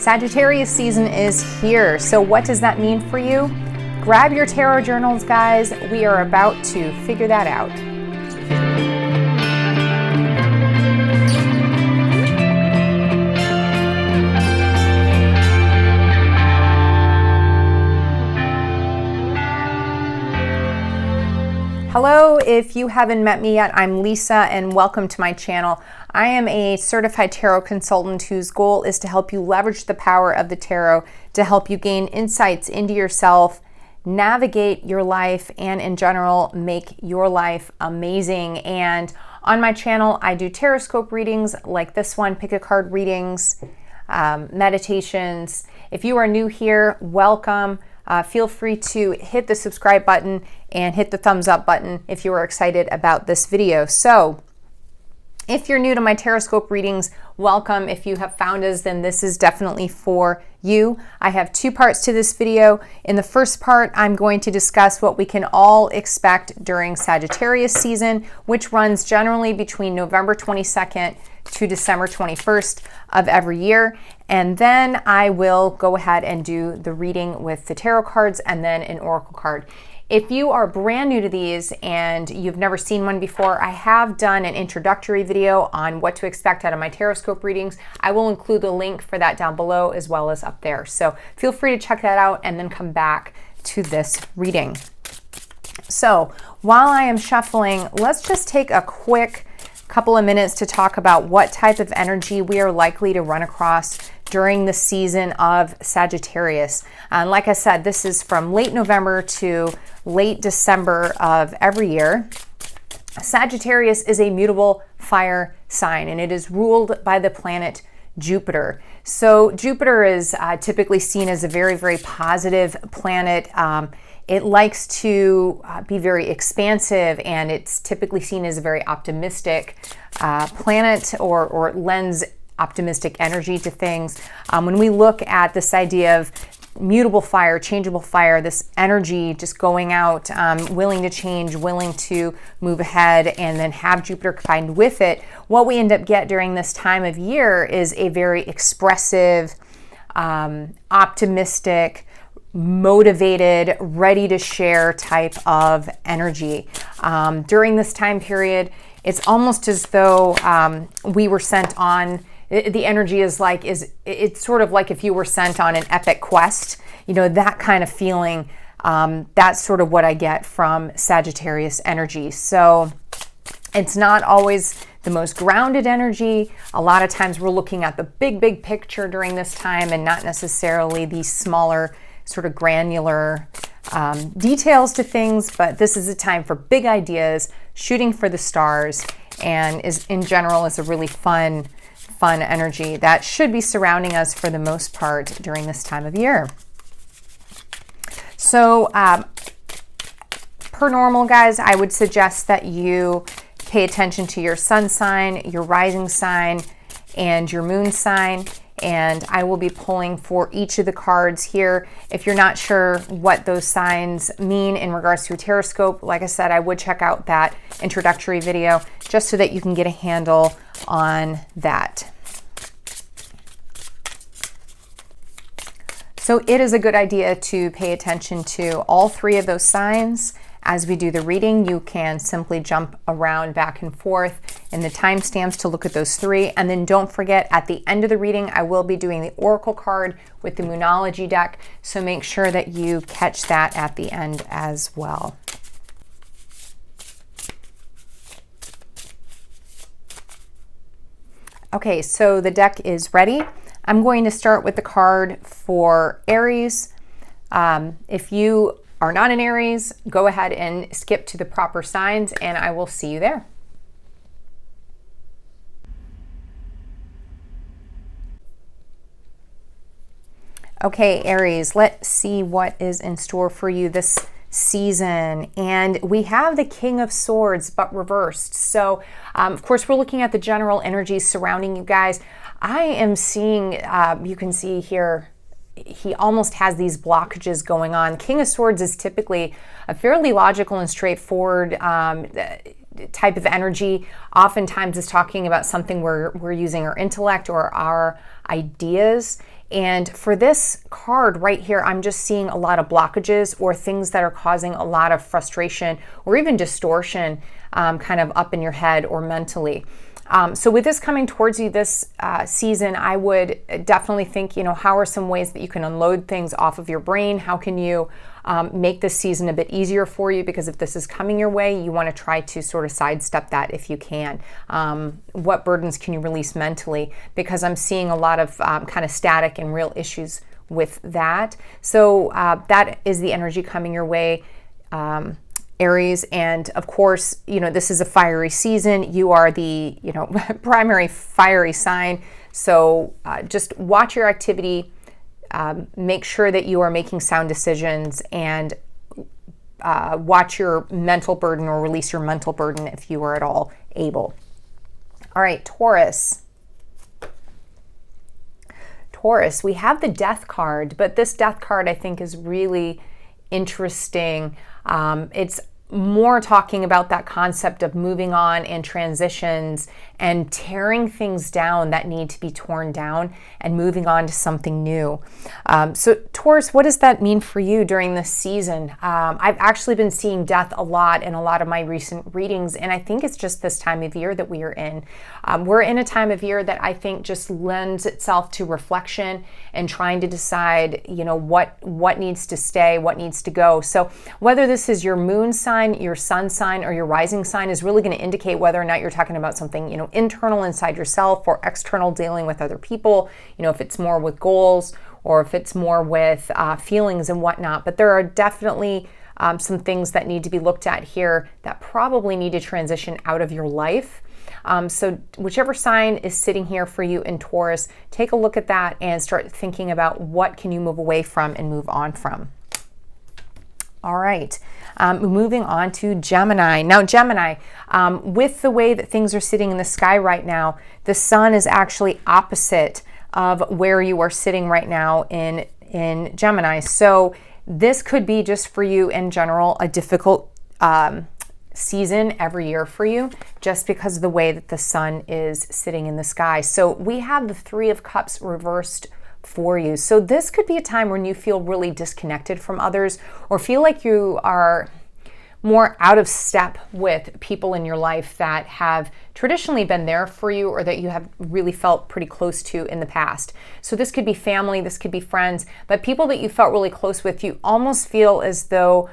Sagittarius season is here. So what does that mean for you? Grab your tarot journals, guys. We are about to figure that out. Hello, if you haven't met me yet, I'm Leesa and welcome to my channel. I am a certified tarot consultant whose goal is to help you leverage the power of the tarot to help you gain insights into yourself, navigate your life, and in general, make your life amazing. And on my channel, I do Tarotscope readings like this one, pick a card readings, meditations. If you are new here, welcome. Feel free to hit the subscribe button and hit the thumbs up button if you are excited about this video. So if you're new to my Tarotscope readings, welcome. If you have found us, then this is definitely for you. I have two parts to this video. In the first part, I'm going to discuss what we can all expect during Sagittarius season, which runs generally between November 22nd to December 21st of every year. And then I will go ahead and do the reading with the tarot cards and then an oracle card. If you are brand new to these and you've never seen one before, I have done an introductory video on what to expect out of my Tarotscope readings. I will include the link for that down below as well as up there. So feel free to check that out and then come back to this reading. So while I am shuffling, let's just take a quick couple of minutes to talk about what type of energy we are likely to run across during the season of Sagittarius. And like I said, this is from late November to late December of every year. Sagittarius is a mutable fire sign and it is ruled by the planet Jupiter. So Jupiter is typically seen as a very, very positive planet. It likes to be very expansive, and it's typically seen as a very optimistic planet or lends optimistic energy to things. When we look at this idea of mutable fire, changeable fire, this energy just going out, willing to change, willing to move ahead, and then have Jupiter combined with it, what we end up get during this time of year is a very expressive, optimistic, motivated, ready to share type of energy. During this time period, it's almost as though we were sent on, the energy is like, it's sort of like if you were sent on an epic quest, you know, that kind of feeling. That's sort of what I get from Sagittarius energy. So it's not always the most grounded energy. A lot of times we're looking at the big picture during this time and not necessarily the smaller sort of granular details to things, but this is a time for big ideas, shooting for the stars, and is in general is a really fun energy that should be surrounding us for the most part during this time of year. So per normal, guys, I would suggest that you pay attention to your sun sign, your rising sign, and your moon sign. And I will be pulling for each of the cards here. If you're not sure what those signs mean in regards to a Tarotscope, like I said, I would check out that introductory video just so that you can get a handle on that. So it is a good idea to pay attention to all three of those signs. As we do the reading, you can simply jump around back and forth in the timestamps to look at those three. And then don't forget, at the end of the reading, I will be doing the oracle card with the Moonology deck. So make sure that you catch that at the end as well. Okay, so the deck is ready. I'm going to start with the card for Aries. If you are not an Aries, go ahead and skip to the proper signs and I will see you there. Okay, Aries, let's see what is in store for you this season. And we have the King of Swords, but reversed. So, of course, we're looking at the general energies surrounding you guys. I am seeing, you can see here, he almost has these blockages going on. King of Swords is typically a fairly logical and straightforward type of energy. Oftentimes is talking about something we're using our intellect or our ideas. And for this card right here, I'm just seeing a lot of blockages or things that are causing a lot of frustration or even distortion kind of up in your head or mentally. So with this coming towards you this season, I would definitely think, how are some ways that you can unload things off of your brain? How can you make this season a bit easier for you? Because if this is coming your way, you want to try to sort of sidestep that if you can. What burdens can you release mentally? Because I'm seeing a lot of kind of static and real issues with that. So that is the energy coming your way. Aries, and of course, this is a fiery season. You are the, primary fiery sign. So just watch your activity, make sure that you are making sound decisions, and watch your mental burden or release your mental burden if you are at all able. All right, Taurus. Taurus, we have the Death card, but this Death card I think is really interesting. It's more talking about that concept of moving on and transitions and tearing things down that need to be torn down and moving on to something new. So Taurus, what does that mean for you during this season? I've actually been seeing death a lot in a lot of my recent readings, and I think it's just this time of year that we are in. We're in a time of year that I think just lends itself to reflection and trying to decide, what needs to stay, what needs to go. So whether this is your moon sign, your sun sign, or your rising sign is really going to indicate whether or not you're talking about something, internal inside yourself or external dealing with other people, if it's more with goals or if it's more with feelings and whatnot. But there are definitely some things that need to be looked at here that probably need to transition out of your life. So whichever sign is sitting here for you in Taurus, take a look at that and start thinking about what can you move away from and move on from. All right, moving on to Gemini. Now, Gemini, with the way that things are sitting in the sky right now, the sun is actually opposite of where you are sitting right now in Gemini. So this could be just for you in general a difficult season every year for you, just because of the way that the sun is sitting in the sky. So we have the Three of Cups reversed for you. So this could be a time when you feel really disconnected from others or feel like you are more out of step with people in your life that have traditionally been there for you or that you have really felt pretty close to in the past. So this could be family, this could be friends, but people that you felt really close with, you almost feel as though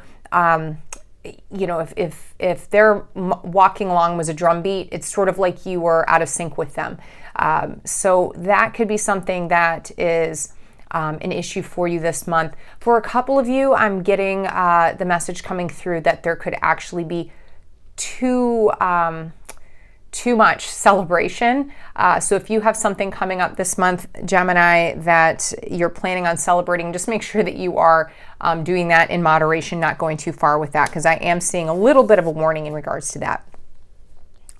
if they're walking along was a drum beat, it's sort of like you were out of sync with them. So that could be something that is an issue for you this month. For a couple of you, I'm getting the message coming through that there could actually be too much celebration. So if you have something coming up this month, Gemini, that you're planning on celebrating, just make sure that you are doing that in moderation, not going too far with that, because I am seeing a little bit of a warning in regards to that.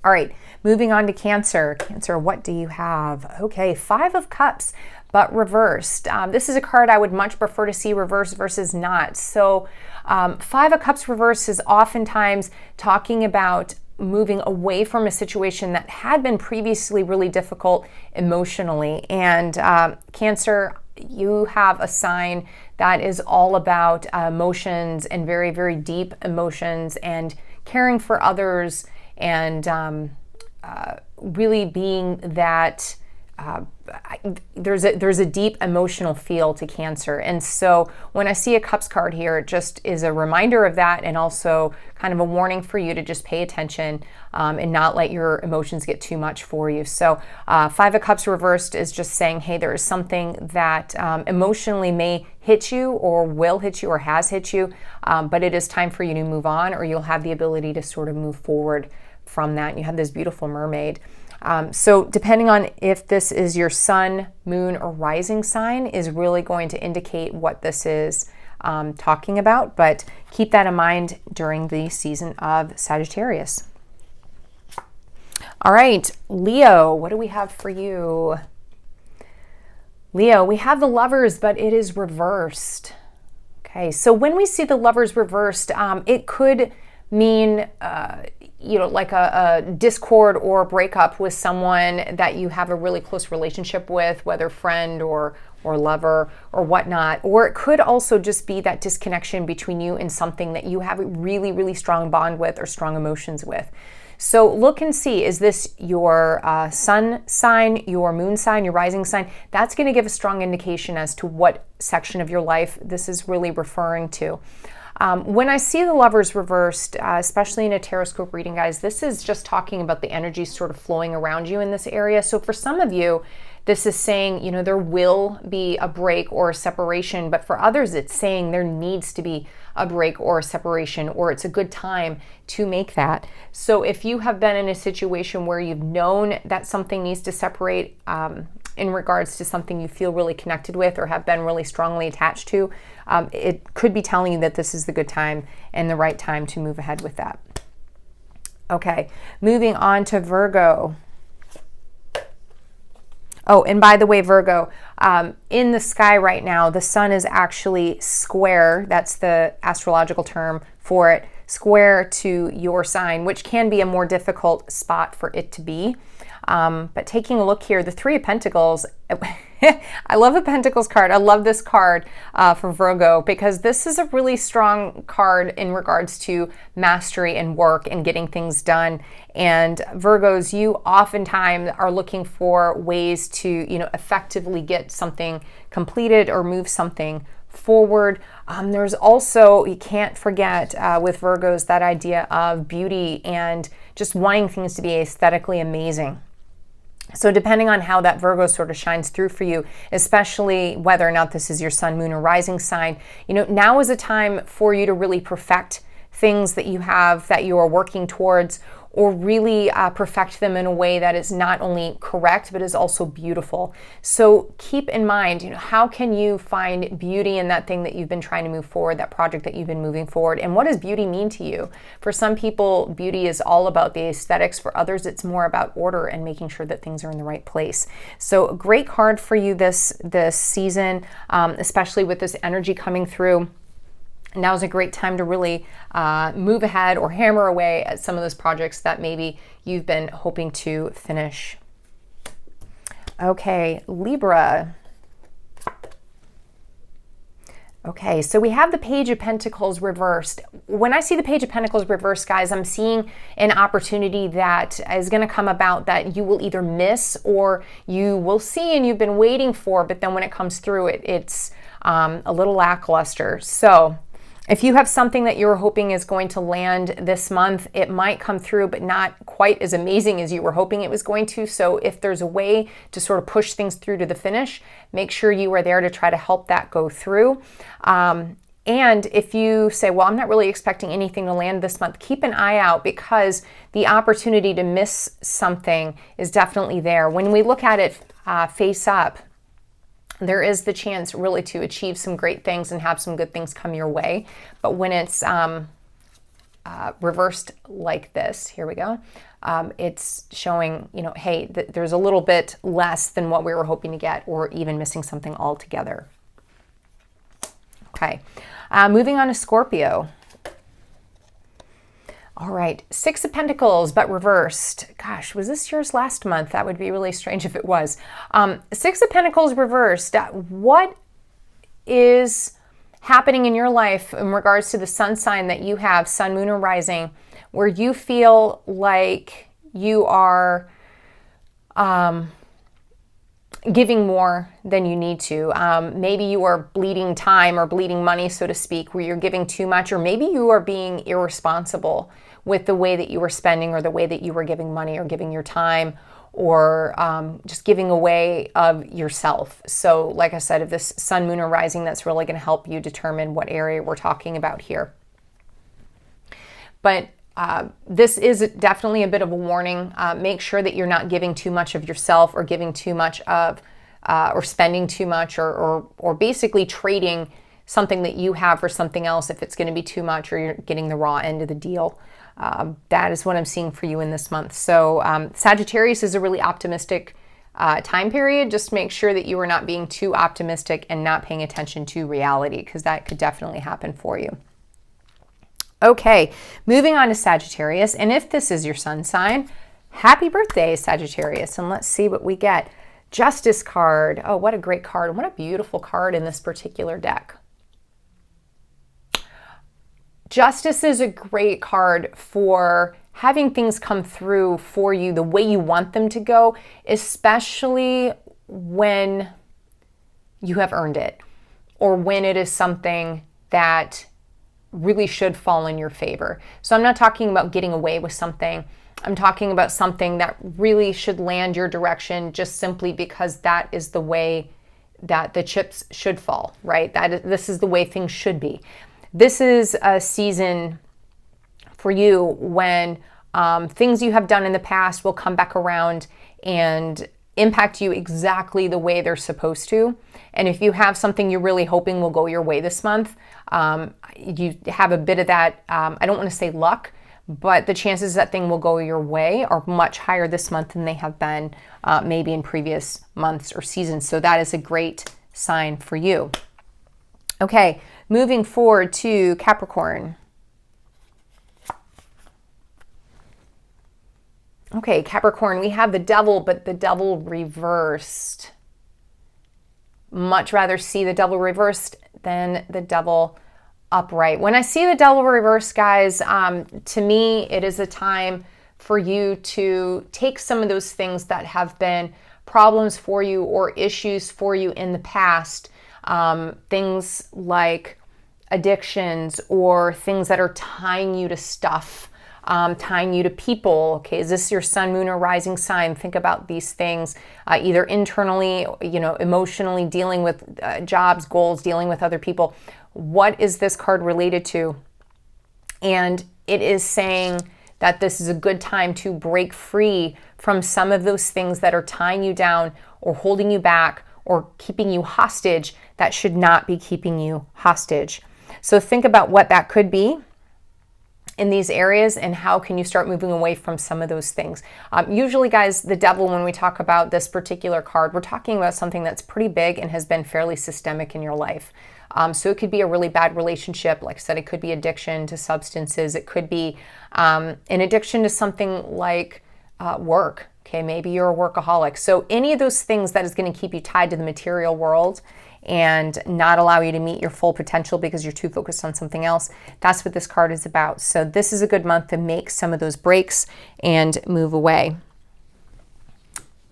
All right, moving on to Cancer. Cancer, what do you have? Okay, Five of Cups, but reversed. This is a card I would much prefer to see reversed versus not. So Five of Cups reversed is oftentimes talking about moving away from a situation that had been previously really difficult emotionally. And Cancer, you have a sign that is all about emotions and very, very deep emotions and caring for others and really being that there's a deep emotional feel to Cancer. And so when I see a Cups card here, it just is a reminder of that, and also kind of a warning for you to just pay attention and not let your emotions get too much for you. So Five of Cups reversed is just saying, hey, there is something that emotionally may hit you or will hit you or has hit you, but it is time for you to move on, or you'll have the ability to sort of move forward from that. And you have this beautiful mermaid. So depending on if this is your sun, moon, or rising sign is really going to indicate what this is talking about, but keep that in mind during the season of Sagittarius. All right, Leo, what do we have for you? Leo, we have the Lovers, but it is reversed. Okay, so when we see the Lovers reversed, it could mean like a discord or a breakup with someone that you have a really close relationship with, whether friend or or lover or whatnot. Or it could also just be that disconnection between you and something that you have a really, really strong bond with or strong emotions with. So look and see, is this your sun sign, your moon sign, your rising sign? That's going to give a strong indication as to what section of your life this is really referring to. When I see the Lovers reversed, especially in a Tarotscope reading, guys, this is just talking about the energy sort of flowing around you in this area. So for some of you, this is saying, you know, there will be a break or a separation, but for others, it's saying there needs to be a break or a separation, or it's a good time to make that. So if you have been in a situation where you've known that something needs to separate in regards to something you feel really connected with or have been really strongly attached to, it could be telling you that this is the good time and the right time to move ahead with that. Okay, moving on to Virgo. Oh, and by the way, Virgo, in the sky right now, the sun is actually square. That's the astrological term for it, square to your sign, which can be a more difficult spot for it to be. But taking a look here, the Three of Pentacles, I love the Pentacles card. I love this card for Virgo because this is a really strong card in regards to mastery and work and getting things done. And Virgos, you oftentimes are looking for ways to, you know, effectively get something completed or move something forward. There's also, you can't forget with Virgos, that idea of beauty and just wanting things to be aesthetically amazing. So depending on how that Virgo sort of shines through for you, especially whether or not this is your sun, moon, or rising sign, you know, now is a time for you to really perfect things that you have that you are working towards, or really perfect them in a way that is not only correct, but is also beautiful. So keep in mind, you know, how can you find beauty in that thing that you've been trying to move forward, that project that you've been moving forward, and what does beauty mean to you? For some people, beauty is all about the aesthetics. For others, it's more about order and making sure that things are in the right place. So a great card for you this season, especially with this energy coming through. Now is a great time to really move ahead or hammer away at some of those projects that maybe you've been hoping to finish. Okay, Libra. Okay, so we have the Page of Pentacles reversed. When I see the Page of Pentacles reversed, guys, I'm seeing an opportunity that is going to come about that you will either miss or you will see and you've been waiting for, but then when it comes through, it's a little lackluster. So if you have something that you're hoping is going to land this month, it might come through, but not quite as amazing as you were hoping it was going to. So if there's a way to sort of push things through to the finish, make sure you are there to try to help that go through. And if you say, well, I'm not really expecting anything to land this month, keep an eye out because the opportunity to miss something is definitely there. When we look at it face up, there is the chance really to achieve some great things and have some good things come your way. But when it's reversed like this, here we go, it's showing, you know, hey, there's a little bit less than what we were hoping to get, or even missing something altogether. Okay, moving on to Scorpio. All right, Six of Pentacles, but reversed. Gosh, was this yours last month? That would be really strange if it was. Six of Pentacles reversed. What is happening in your life in regards to the sun sign that you have, sun, moon, or rising, where you feel like you are giving more than you need to? Maybe you are bleeding time or bleeding money, so to speak, where you're giving too much, or maybe you are being irresponsible with the way that you were spending or the way that you were giving money or giving your time, or just giving away of yourself. So like I said, if this sun, moon, or rising, that's really going to help you determine what area we're talking about here. But this is definitely a bit of a warning. Make sure that you're not giving too much of yourself, or giving too much of, or spending too much, or basically trading something that you have for something else if it's going to be too much, or you're getting the raw end of the deal. That is what I'm seeing for you in this month. So Sagittarius is a really optimistic time period. Just make sure that you are not being too optimistic and not paying attention to reality, because that could definitely happen for you. Okay, moving on to Sagittarius. And if this is your sun sign, happy birthday, Sagittarius. And let's see what we get. Justice card. Oh, what a great card. What a beautiful card in this particular deck. Justice is a great card for having things come through for you the way you want them to go, especially when you have earned it or when it is something that really should fall in your favor. So I'm not talking about getting away with something. I'm talking about something that really should land your direction just simply because that is the way that the chips should fall, right? This is the way things should be. This is a season for you when things you have done in the past will come back around and impact you exactly the way they're supposed to. And if you have something you're really hoping will go your way this month, you have a bit of that, I don't want to say luck, but the chances that thing will go your way are much higher this month than they have been maybe in previous months or seasons. So that is a great sign for you. Okay, moving forward to Capricorn. Okay, Capricorn, we have the devil, but the devil reversed. Much rather see the devil reversed than the devil upright. When I see the devil reversed, guys, to me, it is a time for you to take some of those things that have been problems for you or issues for you in the past, things like addictions or things that are tying you to stuff, tying you to people. Okay, is this your sun, moon, or rising sign? Think about these things, either internally, emotionally, dealing with jobs, goals, dealing with other people. What is this card related to? And it is saying that this is a good time to break free from some of those things that are tying you down or holding you back or keeping you hostage that should not be keeping you hostage. So think about what that could be in these areas and how can you start moving away from some of those things. Usually, guys, the devil, when we talk about this particular card, we're talking about something that's pretty big and has been fairly systemic in your life. So it could be a really bad relationship. Like I said, it could be addiction to substances. It could be an addiction to something like work. Okay, maybe you're a workaholic. So any of those things that is going to keep you tied to the material world and not allow you to meet your full potential because you're too focused on something else, that's what this card is about. So this is a good month to make some of those breaks and move away.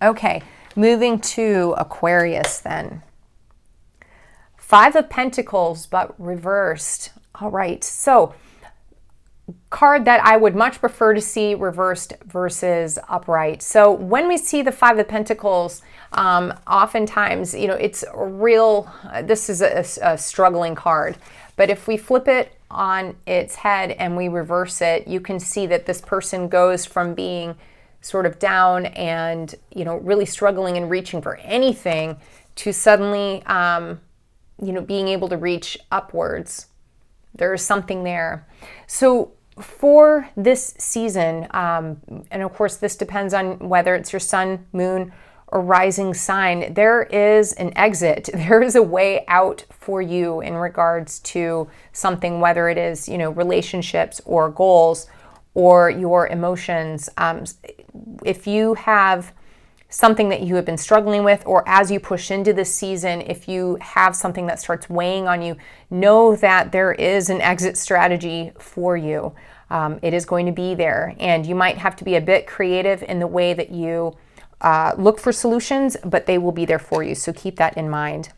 Okay, moving to Aquarius then. 5 of Pentacles, but reversed. All right, so card that I would much prefer to see reversed versus upright. So when we see the 5 of Pentacles, oftentimes, it's a real, this is a struggling card. But if we flip it on its head and we reverse it, you can see that this person goes from being sort of down and, really struggling and reaching for anything to suddenly, being able to reach upwards. There's something there. So for this season, and of course this depends on whether it's your sun, moon, or rising sign, there is an exit. There is a way out for you in regards to something, whether it is, relationships or goals or your emotions. If you have something that you have been struggling with, or as you push into this season, if you have something that starts weighing on you, know that there is an exit strategy for you. It is going to be there, and you might have to be a bit creative in the way that you look for solutions, but they will be there for you. So keep that in mind.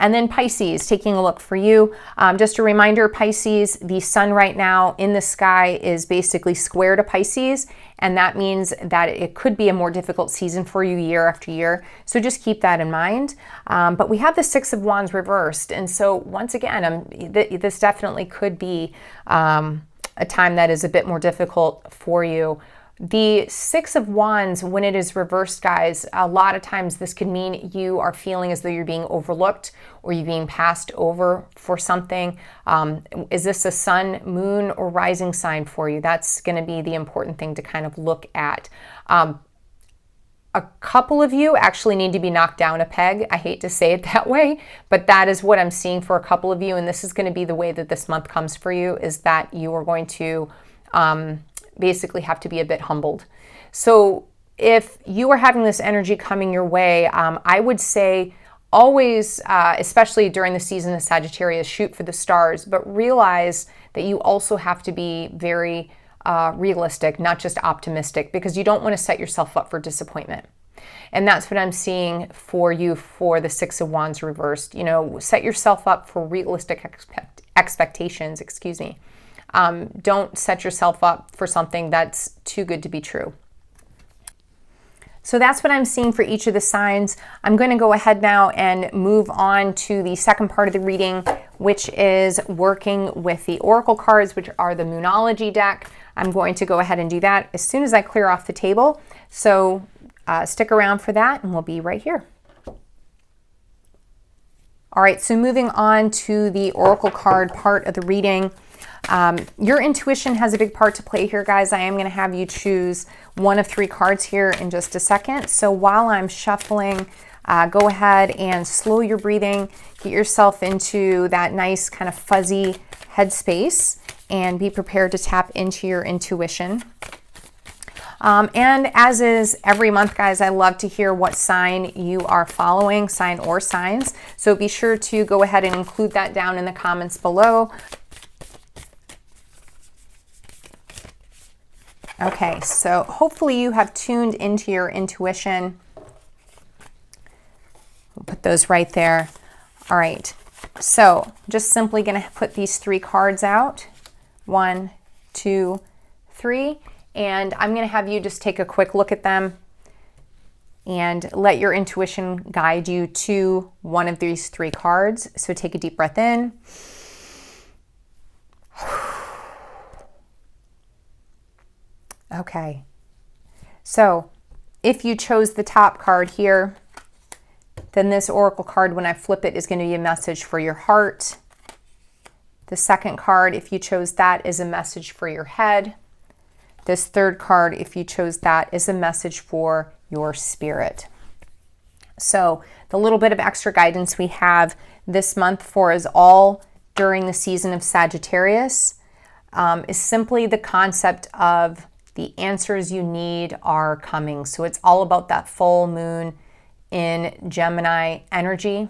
And then Pisces, taking a look for you. Just a reminder, Pisces, the sun right now in the sky is basically square to Pisces, and that means that it could be a more difficult season for you year after year. So just keep that in mind. But we have the 6 of Wands reversed, and so once again, this definitely could be a time that is a bit more difficult for you. The 6 of Wands, when it is reversed, guys, a lot of times this could mean you are feeling as though you're being overlooked or you're being passed over for something. Is this a sun, moon, or rising sign for you? That's going to be the important thing to kind of look at. A couple of you actually need to be knocked down a peg. I hate to say it that way, but that is what I'm seeing for a couple of you. And this is going to be the way that this month comes for you, is that you are going to basically have to be a bit humbled. So if you are having this energy coming your way, I would say always, especially during the season of Sagittarius, shoot for the stars, but realize that you also have to be very realistic, not just optimistic, because you don't want to set yourself up for disappointment. And that's what I'm seeing for you for the Six of Wands reversed. You know, set yourself up for realistic expectations, excuse me. Don't set yourself up for something that's too good to be true. So that's what I'm seeing for each of the signs. I'm going to go ahead now and move on to the second part of the reading, which is working with the oracle cards, which are the Moonology deck. I'm going to go ahead and do that as soon as I clear off the table. So stick around for that and we'll be right here. All right, so moving on to the oracle card part of the reading. Your intuition has a big part to play here, guys. I am going to have you choose one of 3 cards here in just a second. So while I'm shuffling, go ahead and slow your breathing, get yourself into that nice kind of fuzzy headspace, and be prepared to tap into your intuition. And as is every month, guys, I love to hear what sign you are following, sign or signs. So be sure to go ahead and include that down in the comments below. Okay, so hopefully you have tuned into your intuition. We'll put those right there. All right, so just simply going to put these 3 cards out. 1, 2, 3. And I'm going to have you just take a quick look at them and let your intuition guide you to one of these 3 cards. So take a deep breath in. Okay, so if you chose the top card here, then this oracle card, when I flip it, is going to be a message for your heart. The second card, if you chose that, is a message for your head. This third card, if you chose that, is a message for your spirit. So the little bit of extra guidance we have this month for us all during the season of Sagittarius is simply the concept of the answers you need are coming. So it's all about that full moon in Gemini energy,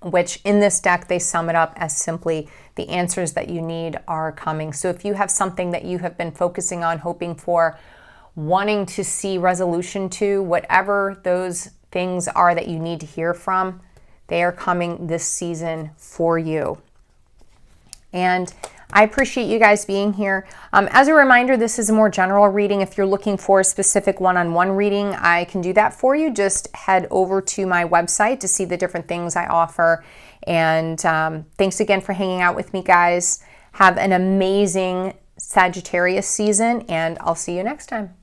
which in this deck, they sum it up as simply the answers that you need are coming. So if you have something that you have been focusing on, hoping for, wanting to see resolution to, whatever those things are that you need to hear from, they are coming this season for you. And I appreciate you guys being here. As a reminder, this is a more general reading. If you're looking for a specific one-on-one reading, I can do that for you. Just head over to my website to see the different things I offer. And thanks again for hanging out with me, guys. Have an amazing Sagittarius season, and I'll see you next time.